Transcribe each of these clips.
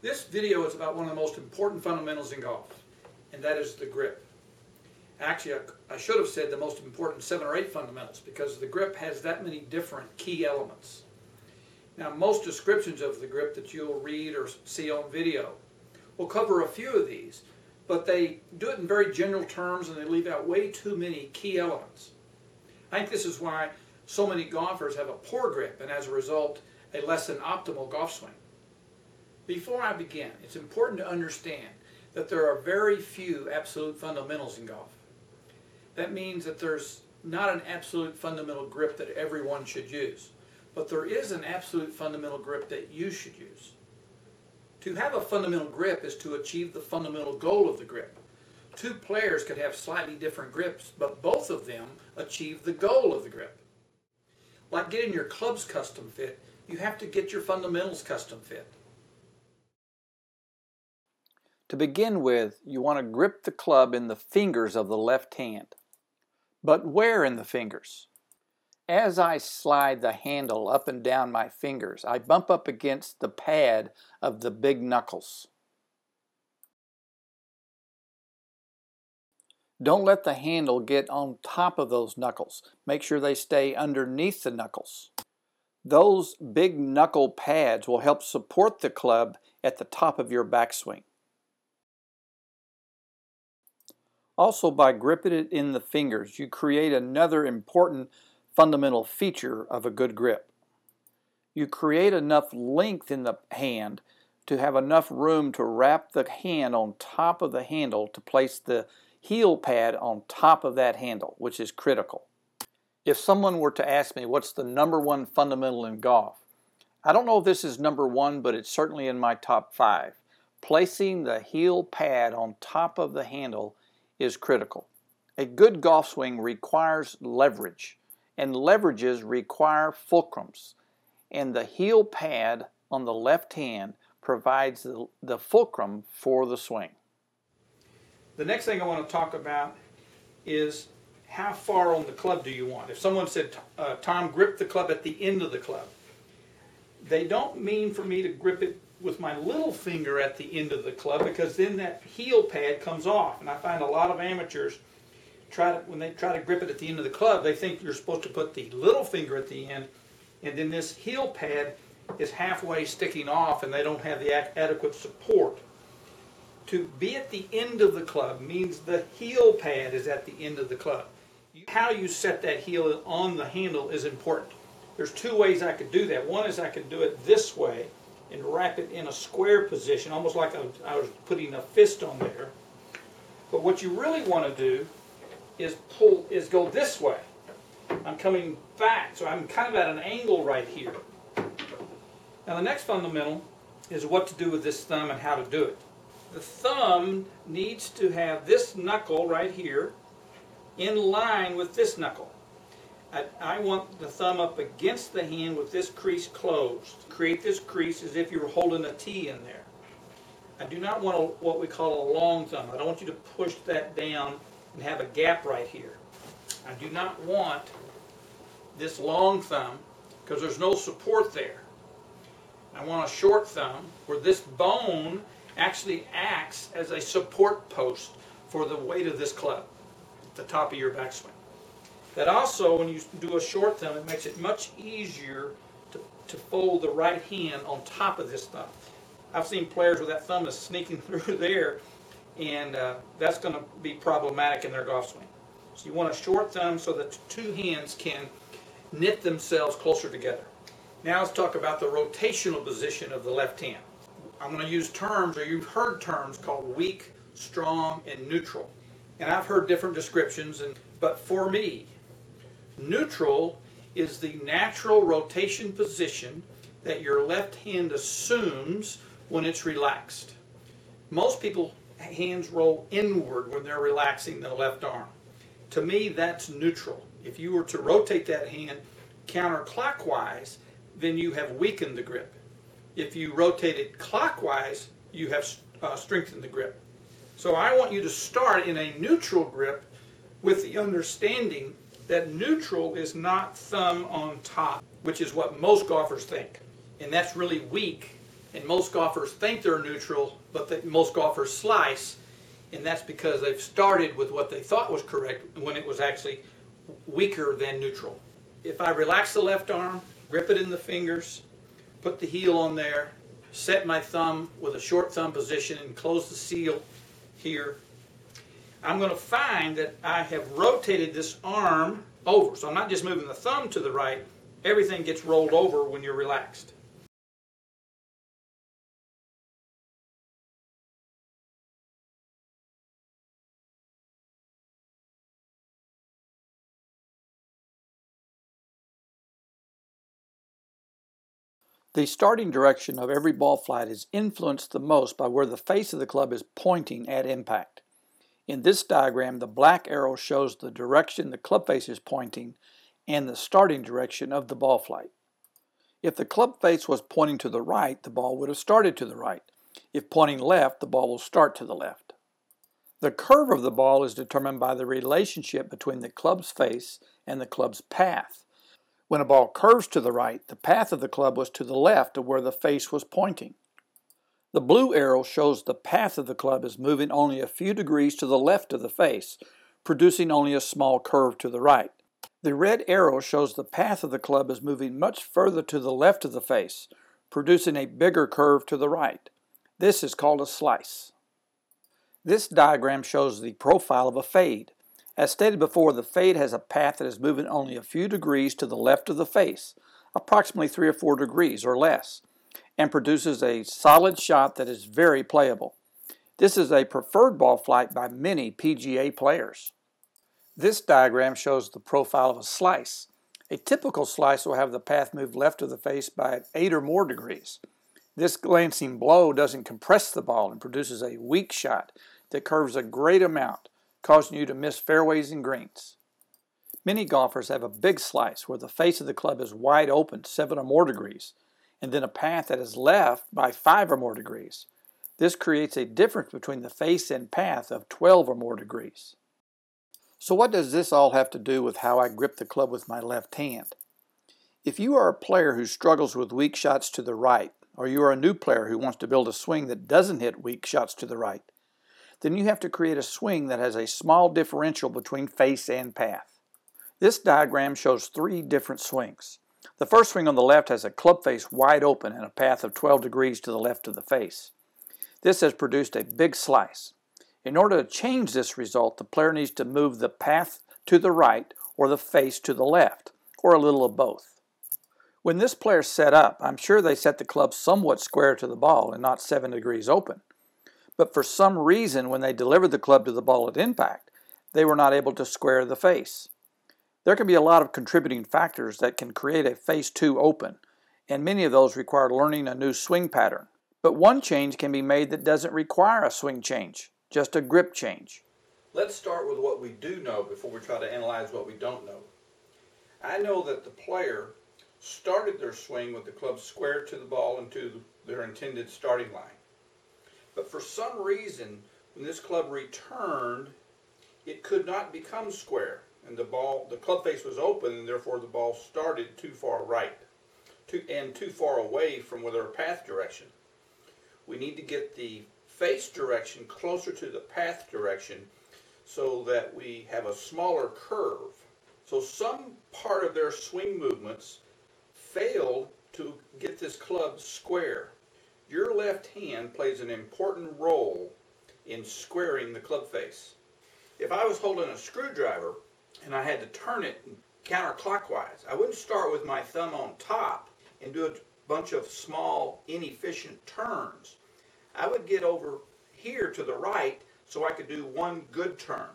This video is about one of the most important fundamentals in golf, and that is the grip. Actually, I should have said the most important 7 or 8 fundamentals, because the grip has that many different key elements. Now, most descriptions of the grip that you'll read or see on video will cover a few of these, but they do it in very general terms and they leave out way too many key elements. I think this is why so many golfers have a poor grip and, as a result, a less than optimal golf swing. Before I begin, it's important to understand that there are very few absolute fundamentals in golf. That means that there's not an absolute fundamental grip that everyone should use, but there is an absolute fundamental grip that you should use. To have a fundamental grip is to achieve the fundamental goal of the grip. Two players could have slightly different grips, but both of them achieve the goal of the grip. Like getting your clubs custom fit, you have to get your fundamentals custom fit. To begin with, you want to grip the club in the fingers of the left hand. But where in the fingers? As I slide the handle up and down my fingers, I bump up against the pad of the big knuckles. Don't let the handle get on top of those knuckles. Make sure they stay underneath the knuckles. Those big knuckle pads will help support the club at the top of your backswing. Also, by gripping it in the fingers, you create another important fundamental feature of a good grip. You create enough length in the hand to have enough room to wrap the hand on top of the handle to place the heel pad on top of that handle, which is critical. If someone were to ask me what's the #1 fundamental in golf, I don't know if this is #1, but it's certainly in my top 5. Placing the heel pad on top of the handle is critical. A good golf swing requires leverage, and leverages require fulcrums, and the heel pad on the left hand provides the fulcrum for the swing. The next thing I want to talk about is how far on the club do you want? If someone said, Tom, grip the club at the end of the club, they don't mean for me to grip it with my little finger at the end of the club, because then that heel pad comes off. And I find a lot of amateurs, when they try to grip it at the end of the club, they think you're supposed to put the little finger at the end, and then this heel pad is halfway sticking off and they don't have the adequate support. To be at the end of the club means the heel pad is at the end of the club. How you set that heel on the handle is important. There's 2 ways I could do that. One is I could do it this way and wrap it in a square position, almost like I was putting a fist on there. But what you really want to do is go this way. I'm coming back, so I'm kind of at an angle right here. Now the next fundamental is what to do with this thumb and how to do it. The thumb needs to have this knuckle right here in line with this knuckle. I want the thumb up against the hand with this crease closed. Create this crease as if you were holding a T in there. I do not want what we call a long thumb. I don't want you to push that down and have a gap right here. I do not want this long thumb because there's no support there. I want a short thumb where this bone actually acts as a support post for the weight of this club at the top of your backswing. That also, when you do a short thumb, it makes it much easier to fold the right hand on top of this thumb. I've seen players where that thumb is sneaking through there, and that's going to be problematic in their golf swing. So you want a short thumb so that 2 hands can knit themselves closer together. Now let's talk about the rotational position of the left hand. I'm going to use terms, or you've heard terms, called weak, strong, and neutral. And I've heard different descriptions, but for me, neutral is the natural rotation position that your left hand assumes when it's relaxed. Most people's hands roll inward when they're relaxing the left arm. To me, that's neutral. If you were to rotate that hand counterclockwise, then you have weakened the grip. If you rotate it clockwise, you have strengthened the grip. So I want you to start in a neutral grip with the understanding that neutral is not thumb on top, which is what most golfers think. And that's really weak And most golfers think they're neutral, but most golfers slice, and that's because they've started with what they thought was correct when it was actually weaker than neutral. If I relax the left arm, grip it in the fingers, put the heel on there, set my thumb with a short thumb position and close the seal here, I'm going to find that I have rotated this arm over. So I'm not just moving the thumb to the right, everything gets rolled over when you're relaxed. The starting direction of every ball flight is influenced the most by where the face of the club is pointing at impact. In this diagram, the black arrow shows the direction the club face is pointing and the starting direction of the ball flight. If the club face was pointing to the right, the ball would have started to the right. If pointing left, the ball will start to the left. The curve of the ball is determined by the relationship between the club's face and the club's path. When a ball curves to the right, the path of the club was to the left of where the face was pointing. The blue arrow shows the path of the club is moving only a few degrees to the left of the face, producing only a small curve to the right. The red arrow shows the path of the club is moving much further to the left of the face, producing a bigger curve to the right. This is called a slice. This diagram shows the profile of a fade. As stated before, the fade has a path that is moving only a few degrees to the left of the face, approximately 3 or 4 degrees or less, and produces a solid shot that is very playable. This is a preferred ball flight by many PGA players. This diagram shows the profile of a slice. A typical slice will have the path move left of the face by 8 or more degrees. This glancing blow doesn't compress the ball and produces a weak shot that curves a great amount, causing you to miss fairways and greens. Many golfers have a big slice where the face of the club is wide open 7 or more degrees, and then a path that is left by 5 or more degrees. This creates a difference between the face and path of 12 or more degrees. So what does this all have to do with how I grip the club with my left hand? If you are a player who struggles with weak shots to the right, or you are a new player who wants to build a swing that doesn't hit weak shots to the right, then you have to create a swing that has a small differential between face and path. This diagram shows 3 different swings. The first swing on the left has a club face wide open and a path of 12 degrees to the left of the face. This has produced a big slice. In order to change this result, the player needs to move the path to the right or the face to the left, or a little of both. When this player set up, I'm sure they set the club somewhat square to the ball and not 7 degrees open. But for some reason, when they delivered the club to the ball at impact, they were not able to square the face. There can be a lot of contributing factors that can create a face too open, and many of those require learning a new swing pattern. But one change can be made that doesn't require a swing change, just a grip change. Let's start with what we do know before we try to analyze what we don't know. I know that the player started their swing with the club square to the ball and to their intended starting line. But for some reason, when this club returned, it could not become square, and the club face was open, and therefore the ball started too far right, and too far away from their path direction. We need to get the face direction closer to the path direction so that we have a smaller curve. So some part of their swing movements failed to get this club square. Your left hand plays an important role in squaring the club face. If I was holding a screwdriver and I had to turn it counterclockwise, I wouldn't start with my thumb on top and do a bunch of small, inefficient turns. I would get over here to the right so I could do one good turn.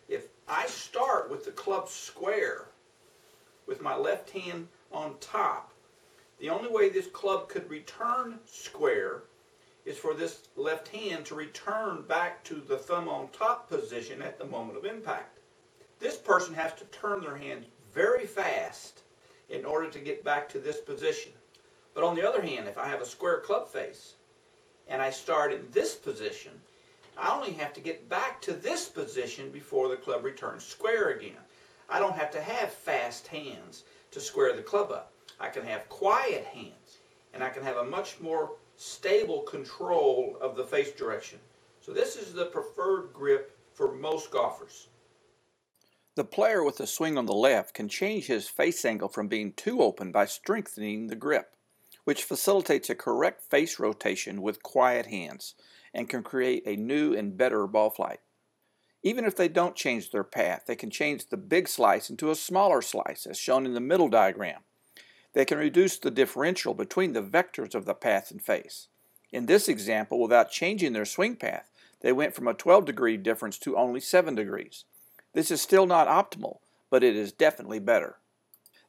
If I start with the club square, with my left hand on top, the only way this club could return square is for this left hand to return back to the thumb on top position at the moment of impact. This person has to turn their hand very fast in order to get back to this position. But on the other hand, if I have a square club face and I start in this position, I only have to get back to this position before the club returns square again. I don't have to have fast hands to square the club up. I can have quiet hands. and I can have a much more stable control of the face direction. So this is the preferred grip for most golfers. The player with the swing on the left can change his face angle from being too open by strengthening the grip, which facilitates a correct face rotation with quiet hands and can create a new and better ball flight. Even if they don't change their path, they can change the big slice into a smaller slice, as shown in the middle diagram. They can reduce the differential between the vectors of the path and face. In this example, without changing their swing path, they went from a 12-degree difference to only 7 degrees. This is still not optimal, but it is definitely better.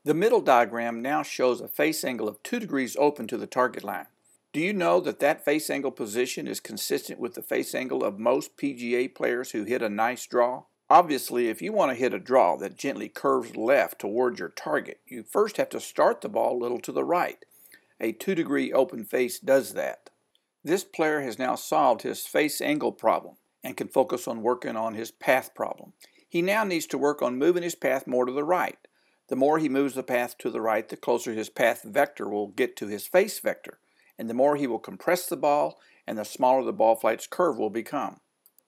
The middle diagram now shows a face angle of 2 degrees open to the target line. Do you know that that face angle position is consistent with the face angle of most PGA players who hit a nice draw? Obviously, if you want to hit a draw that gently curves left towards your target, you first have to start the ball a little to the right. A 2-degree open face does that. This player has now solved his face angle problem and can focus on working on his path problem. He now needs to work on moving his path more to the right. The more he moves the path to the right, the closer his path vector will get to his face vector, and the more he will compress the ball, and the smaller the ball flight's curve will become.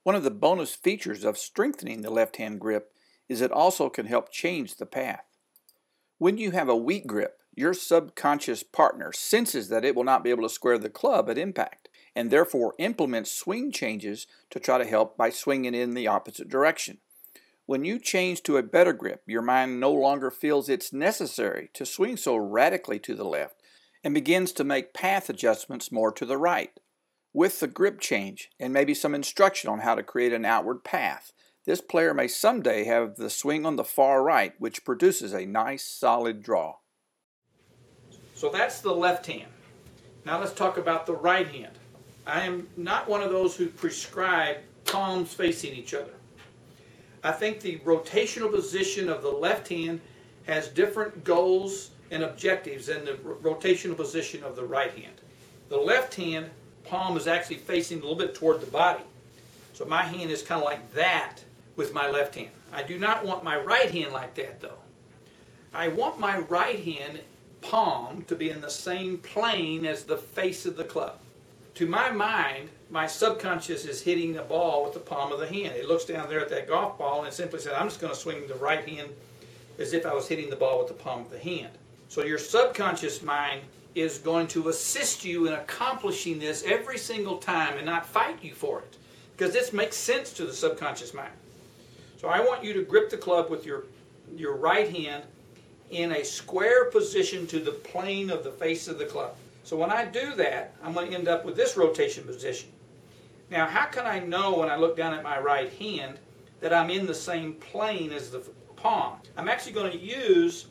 One of the bonus features of strengthening the left-hand grip is it also can help change the path. When you have a weak grip, your subconscious partner senses that it will not be able to square the club at impact, and therefore implements swing changes to try to help by swinging in the opposite direction. When you change to a better grip, your mind no longer feels it's necessary to swing so radically to the left, and begins to make path adjustments more to the right. With the grip change, and maybe some instruction on how to create an outward path, this player may someday have the swing on the far right, which produces a nice solid draw. So that's the left hand. Now let's talk about the right hand. I am not one of those who prescribe palms facing each other. I think the rotational position of the left hand has different goals and objectives than the rotational position of the right hand. The left hand palm is actually facing a little bit toward the body. So my hand is kind of like that with my left hand. I do not want my right hand like that though. I want my right hand palm to be in the same plane as the face of the club. To my mind, my subconscious is hitting the ball with the palm of the hand. It looks down there at that golf ball and simply says, I'm just going to swing the right hand as if I was hitting the ball with the palm of the hand. So your subconscious mind is going to assist you in accomplishing this every single time and not fight you for it, because this makes sense to the subconscious mind. So I want you to grip the club with your right hand in a square position to the plane of the face of the club. So when I do that, I'm going to end up with this rotation position. Now, how can I know when I look down at my right hand that I'm in the same plane as the palm? I'm actually going to use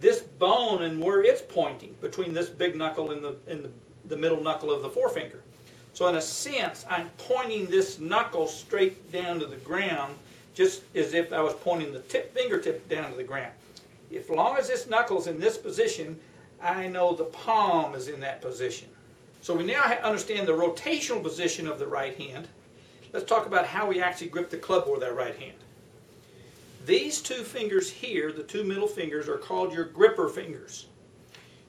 this bone and where it's pointing between this big knuckle and the middle knuckle of the forefinger. So in a sense, I'm pointing this knuckle straight down to the ground, just as if I was pointing the fingertip down to the ground. As long as this knuckle's in this position, I know the palm is in that position. So we now understand the rotational position of the right hand. Let's talk about how we actually grip the club with our right hand. These two fingers here, the two middle fingers, are called your gripper fingers.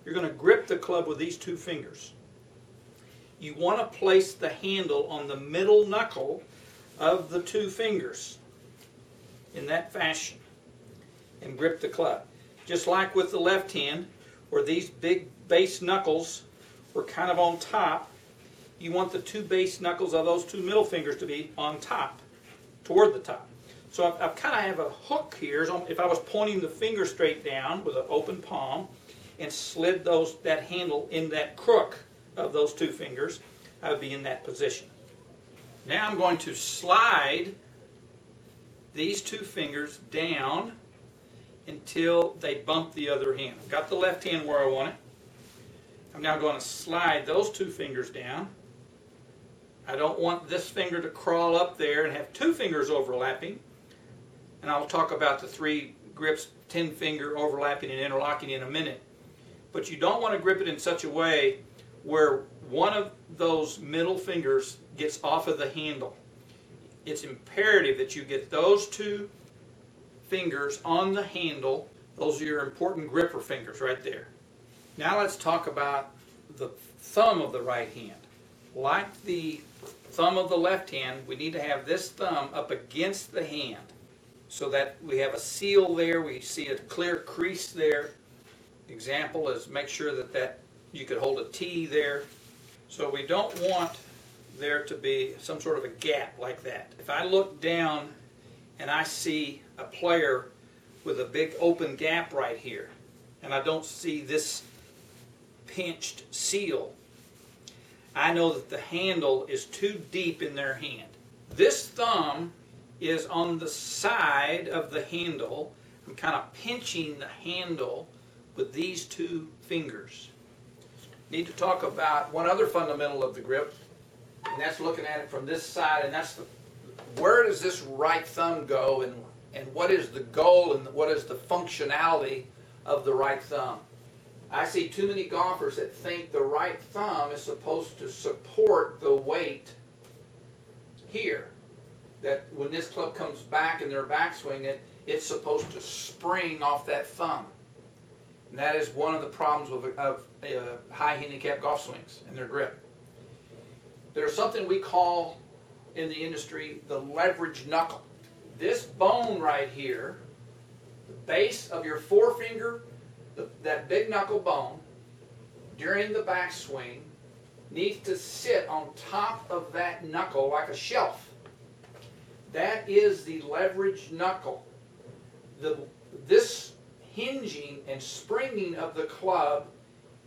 You're going to grip the club with these two fingers. You want to place the handle on the middle knuckle of the two fingers in that fashion and grip the club. Just like with the left hand, where these big base knuckles were kind of on top, you want the two base knuckles of those two middle fingers to be on top, toward the top. So I kind of have a hook here. So if I was pointing the finger straight down with an open palm and slid that handle in that crook of those two fingers, I would be in that position. Now I'm going to slide these two fingers down until they bump the other hand. I've got the left hand where I want it. I'm now going to slide those two fingers down. I don't want this finger to crawl up there and have two fingers overlapping. And I'll talk about the 3 grips, 10-finger overlapping and interlocking in a minute. But you don't want to grip it in such a way where one of those middle fingers gets off of the handle. It's imperative that you get those two fingers on the handle. Those are your important gripper fingers right there. Now let's talk about the thumb of the right hand. Like the thumb of the left hand, we need to have this thumb up against the hand so that we have a seal there, we see a clear crease there. Example is make sure that you could hold a T there. So we don't want there to be some sort of a gap like that. If I look down and I see a player with a big open gap right here, and I don't see this pinched seal, I know that the handle is too deep in their hand. This thumb is on the side of the handle. I'm kind of pinching the handle with these two fingers. Need to talk about one other fundamental of the grip, and that's looking at it from this side, and that's where does this right thumb go, and what is the goal and what is the functionality of the right thumb. I see too many golfers that think the right thumb is supposed to support the weight here. That when this club comes back in their backswing, it's supposed to spring off that thumb. And that is one of the problems of high handicap golf swings and their grip. There's something we call in the industry the leverage knuckle. This bone right here, the base of your forefinger, that big knuckle bone, during the backswing, needs to sit on top of that knuckle like a shelf. That is the leverage knuckle. This hinging and springing of the club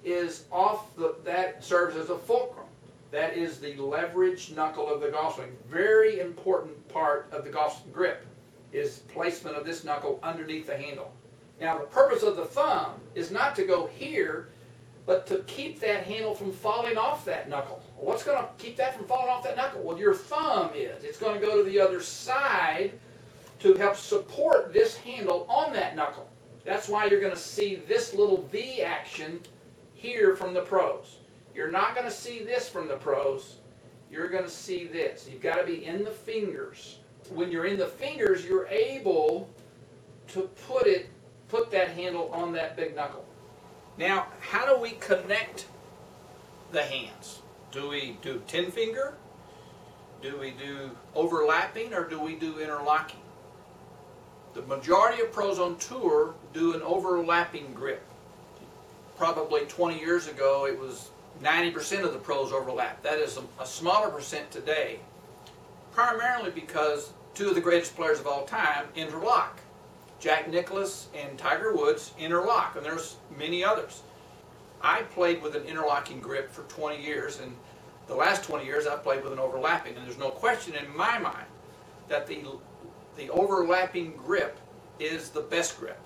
is off that serves as a fulcrum. That is the leverage knuckle of the golf swing. Very important part of the golf grip is placement of this knuckle underneath the handle. Now the purpose of the thumb is not to go here, but to keep that handle from falling off that knuckle. What's going to keep that from falling off that knuckle? Well, your thumb is. It's going to go to the other side to help support this handle on that knuckle. That's why you're going to see this little V action here from the pros. You're not going to see this from the pros. You're going to see this. You've got to be in the fingers. When you're in the fingers, you're able to put that handle on that big knuckle. Now, how do we connect the hands? Do we do 10 finger? Do we do overlapping, or do we do interlocking? The majority of pros on tour do an overlapping grip. Probably 20 years ago, it was 90% of the pros overlap. That is a smaller percent today, primarily because two of the greatest players of all time interlock. Jack Nicklaus and Tiger Woods interlock, and there's many others. I played with an interlocking grip for 20 years, and the last 20 years I've played with an overlapping, and there's no question in my mind that the overlapping grip is the best grip.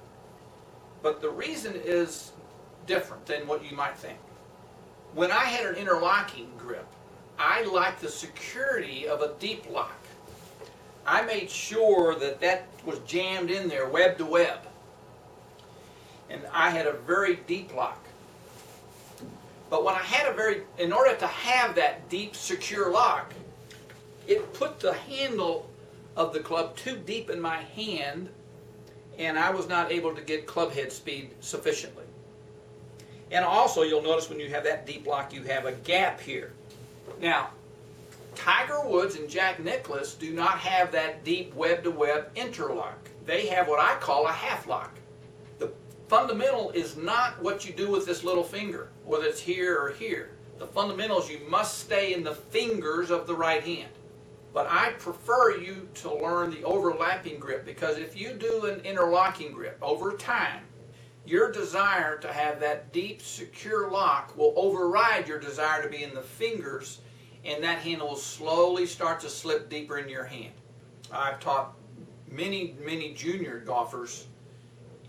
But the reason is different than what you might think. When I had an interlocking grip, I liked the security of a deep lock. I made sure that was jammed in there, web to web. And I had a very deep lock. But when I had in order to have that deep, secure lock, it put the handle of the club too deep in my hand, and I was not able to get club head speed sufficiently. And also, you'll notice when you have that deep lock, you have a gap here. Now, Tiger Woods and Jack Nicklaus do not have that deep web-to-web interlock. They have what I call a half lock. The fundamental is not what you do with this little finger, whether it's here or here. The fundamental is you must stay in the fingers of the right hand. But I prefer you to learn the overlapping grip, because if you do an interlocking grip over time, your desire to have that deep, secure lock will override your desire to be in the fingers, and that handle will slowly start to slip deeper into your hand. I've taught many, many junior golfers,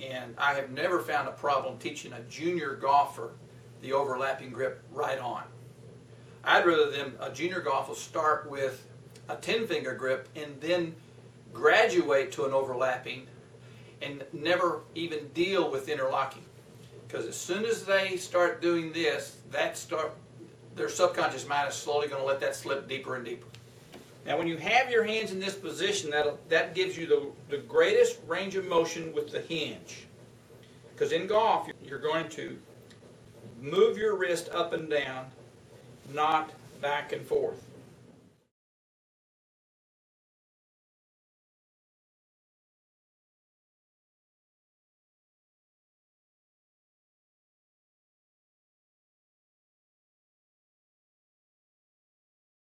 and I have never found a problem teaching a junior golfer the overlapping grip right on. I'd rather a junior golfer start with a 10-finger grip and then graduate to an overlapping and never even deal with interlocking. Because as soon as they start doing this, their subconscious mind is slowly going to let that slip deeper and deeper. Now when you have your hands in this position, that gives you the greatest range of motion with the hinge. Because in golf, you're going to Move your wrist up and down, not back and forth.